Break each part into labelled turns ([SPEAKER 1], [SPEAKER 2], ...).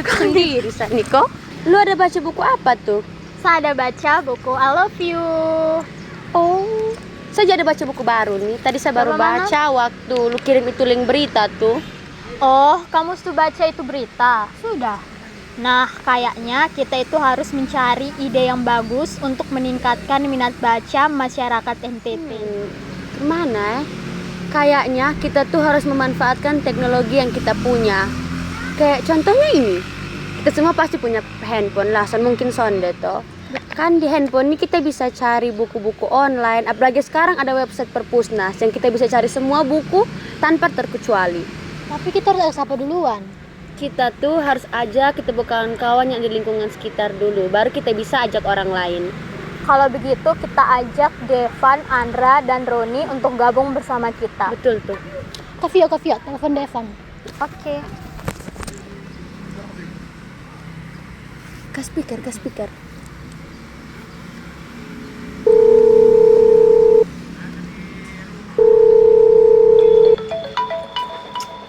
[SPEAKER 1] diri sendiri, Niko. Lu ada baca buku apa tuh?
[SPEAKER 2] Saya ada baca buku I Love You.
[SPEAKER 1] Oh, saya ada baca buku baru nih. Tadi saya baru baca waktu lu kirim itu link berita tuh.
[SPEAKER 2] Oh, kamu sudah baca itu berita? Sudah. Nah, kayaknya kita itu harus mencari ide yang bagus untuk meningkatkan minat baca masyarakat NTT.
[SPEAKER 1] Kemana? Kayaknya kita tuh harus memanfaatkan teknologi yang kita punya. Kayak contohnya ini. Kita semua pasti punya handphone lah, mungkin sonde toh. Kan di handphone ini kita bisa cari buku-buku online. Apalagi sekarang ada website Perpusnas yang kita bisa cari semua buku tanpa terkecuali.
[SPEAKER 2] Tapi kita harus apa duluan?
[SPEAKER 1] Kita tuh harus ajak kita kawan-kawan yang di lingkungan sekitar dulu, baru kita bisa ajak orang lain.
[SPEAKER 2] Kalau begitu kita ajak Devan, Andra, dan Roni untuk gabung bersama kita.
[SPEAKER 1] Betul tuh.
[SPEAKER 2] Kavia, telepon Devan. Oke.
[SPEAKER 1] Ke speaker.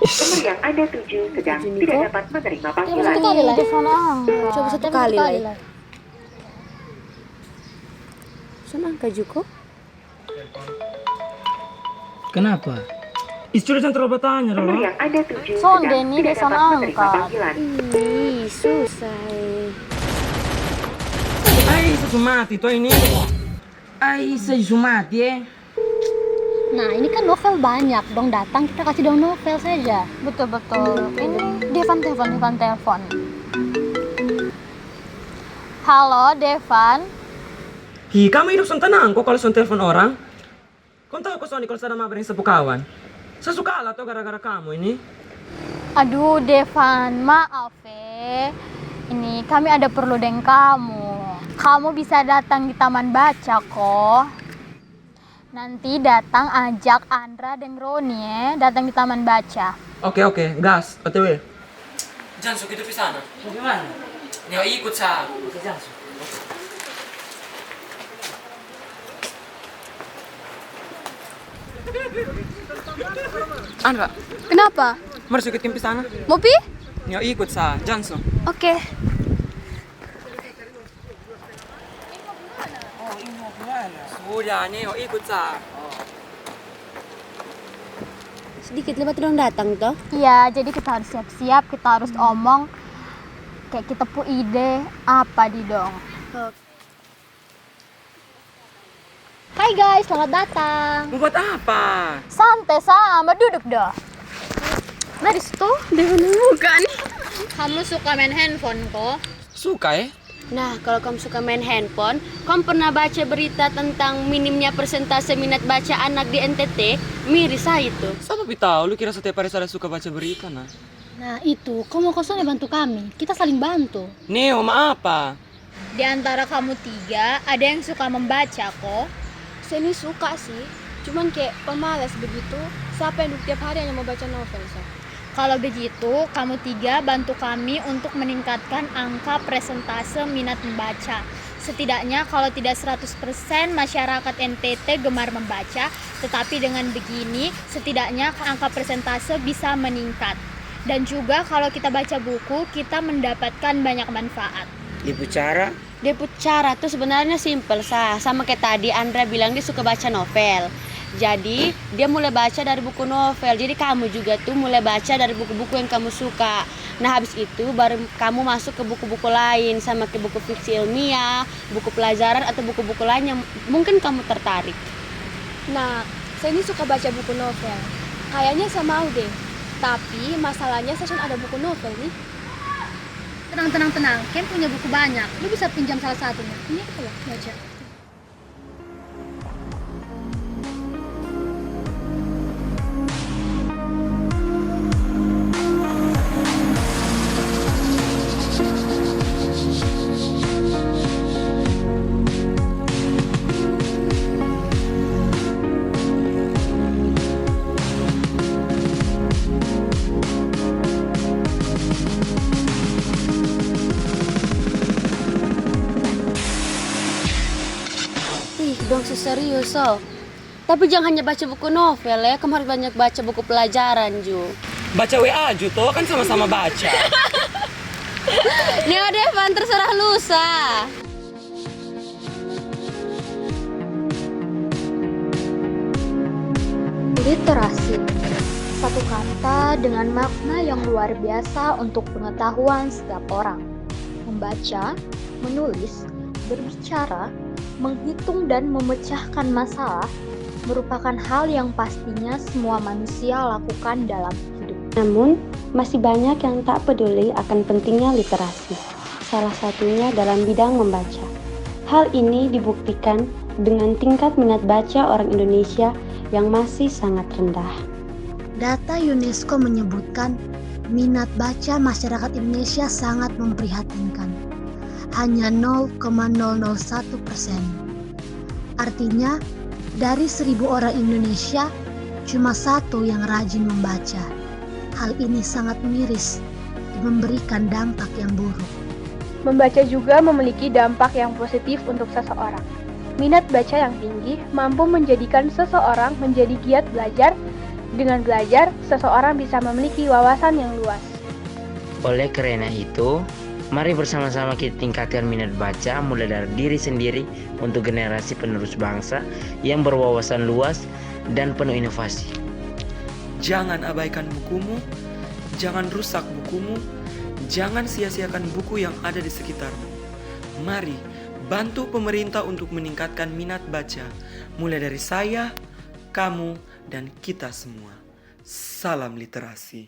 [SPEAKER 3] Nomor yang Anda tuju sedang tidak dapat menerima panggilan.
[SPEAKER 2] Satu kali lah.
[SPEAKER 1] Coba satu kali lah. Angka Juko.
[SPEAKER 4] Kenapa? Istri jangan terlalu bertanya dong.
[SPEAKER 3] Nomor yang Anda tuju
[SPEAKER 2] Sonde
[SPEAKER 3] sedang
[SPEAKER 2] nih,
[SPEAKER 3] tidak
[SPEAKER 2] Devan
[SPEAKER 3] dapat menerima
[SPEAKER 2] angkat.
[SPEAKER 3] panggilan.
[SPEAKER 1] Ih, susah.
[SPEAKER 4] Ai, saya sumati tuh ini. Ai, saya sumati
[SPEAKER 2] Nah, ini kan novel banyak. Dong datang kita kasih dong novel saja. Betul. Ini Devan telepon. Halo, Devan.
[SPEAKER 4] Hi, kamu hidup son tenang kok kalau son telepon orang. Kau tahu kok Sony kalau saya mabar yang sepupu kawan. Saya suka lah tuh gara-gara kamu ini.
[SPEAKER 2] Aduh, Devan, maaf Ini kami ada perlu dengan kamu. Kamu bisa datang di taman baca kok. Nanti datang ajak Andra dan Roni datang di taman baca.
[SPEAKER 4] Oke, gas, OTW. Jangan suka itu di sana. Bagaimana? Nih ikut sa. Andra,
[SPEAKER 1] Kenapa?
[SPEAKER 4] mari ikut ke sana.
[SPEAKER 1] Mau pi?
[SPEAKER 4] Nih ikut sa, Janso.
[SPEAKER 1] Oke.
[SPEAKER 4] Sudah, nih ikut sa.
[SPEAKER 1] Sedikit lebat dong datang toh.
[SPEAKER 2] Iya, jadi kita harus siap-siap, kita harus omong kayak kita pu ide apa di dong. Hai guys, selamat datang.
[SPEAKER 4] Mau buat apa?
[SPEAKER 2] Santai sama, duduk dah. Mari situ.
[SPEAKER 1] Bukan.
[SPEAKER 2] Kamu suka main handphone kok?
[SPEAKER 4] Suka
[SPEAKER 1] Nah, kalau kamu suka main handphone, kamu pernah baca berita tentang minimnya persentase minat baca anak di NTT? Miris itu.
[SPEAKER 4] Siapa tahu lu kira setiap hari saya suka baca berita nah?
[SPEAKER 5] Nah itu, kamu kosong bantu kami. Kita saling bantu.
[SPEAKER 4] Neo, apa?
[SPEAKER 2] Di antara kamu tiga, ada yang suka membaca kok?
[SPEAKER 1] Saya ini suka sih, cuman kayak pemalas begitu. Siapa yang tiap hari hanya mau baca novel sih?
[SPEAKER 2] Kalau begitu, kamu tiga bantu kami untuk meningkatkan angka presentase minat membaca. Setidaknya kalau tidak 100% masyarakat NTT gemar membaca, tetapi dengan begini setidaknya angka presentase bisa meningkat. Dan juga kalau kita baca buku, kita mendapatkan banyak manfaat.
[SPEAKER 4] Ibu cara?
[SPEAKER 1] Dia cara tuh sebenarnya simple sama kayak tadi Andra bilang dia suka baca novel. Jadi dia mulai baca dari buku novel. Jadi kamu juga tuh mulai baca dari buku-buku yang kamu suka. Nah habis itu baru kamu masuk ke buku-buku lain, sama ke buku fiksi ilmiah, buku pelajaran atau buku-buku lain yang mungkin kamu tertarik.
[SPEAKER 6] Nah, saya ini suka baca buku novel. Kayaknya saya mau deh. Tapi masalahnya saya ada buku novel nih.
[SPEAKER 5] Tenang. Ken punya buku banyak. Lu bisa pinjam salah satunya. Ini apa ya? Baca.
[SPEAKER 1] Dong serius Tapi jangan hanya baca buku novel ya, kamu harus banyak baca buku pelajaran Ju.
[SPEAKER 4] Baca WA Ju toh, kan sama-sama baca.
[SPEAKER 1] Neo Devan terserah lusa.
[SPEAKER 2] Literasi, satu kata dengan makna yang luar biasa untuk pengetahuan setiap orang. Membaca, menulis, berbicara, menghitung dan memecahkan masalah merupakan hal yang pastinya semua manusia lakukan dalam hidup.
[SPEAKER 1] Namun, masih banyak yang tak peduli akan pentingnya literasi. Salah satunya dalam bidang membaca. Hal ini dibuktikan dengan tingkat minat baca orang Indonesia yang masih sangat rendah.
[SPEAKER 7] Data UNESCO menyebutkan minat baca masyarakat Indonesia sangat memprihatinkan. Hanya 0,001%. Artinya, dari 1.000 orang Indonesia, cuma 1 yang rajin membaca. Hal ini sangat miris dan memberikan dampak yang buruk.
[SPEAKER 6] Membaca juga memiliki dampak yang positif untuk seseorang. Minat baca yang tinggi mampu menjadikan seseorang menjadi giat belajar. Dengan belajar, seseorang bisa memiliki wawasan yang luas.
[SPEAKER 8] Oleh karena itu, mari bersama-sama kita tingkatkan minat baca mulai dari diri sendiri untuk generasi penerus bangsa yang berwawasan luas dan penuh inovasi.
[SPEAKER 4] Jangan abaikan bukumu, jangan rusak bukumu, jangan sia-siakan buku yang ada di sekitarmu. Mari bantu pemerintah untuk meningkatkan minat baca, mulai dari saya, kamu, dan kita semua. Salam literasi.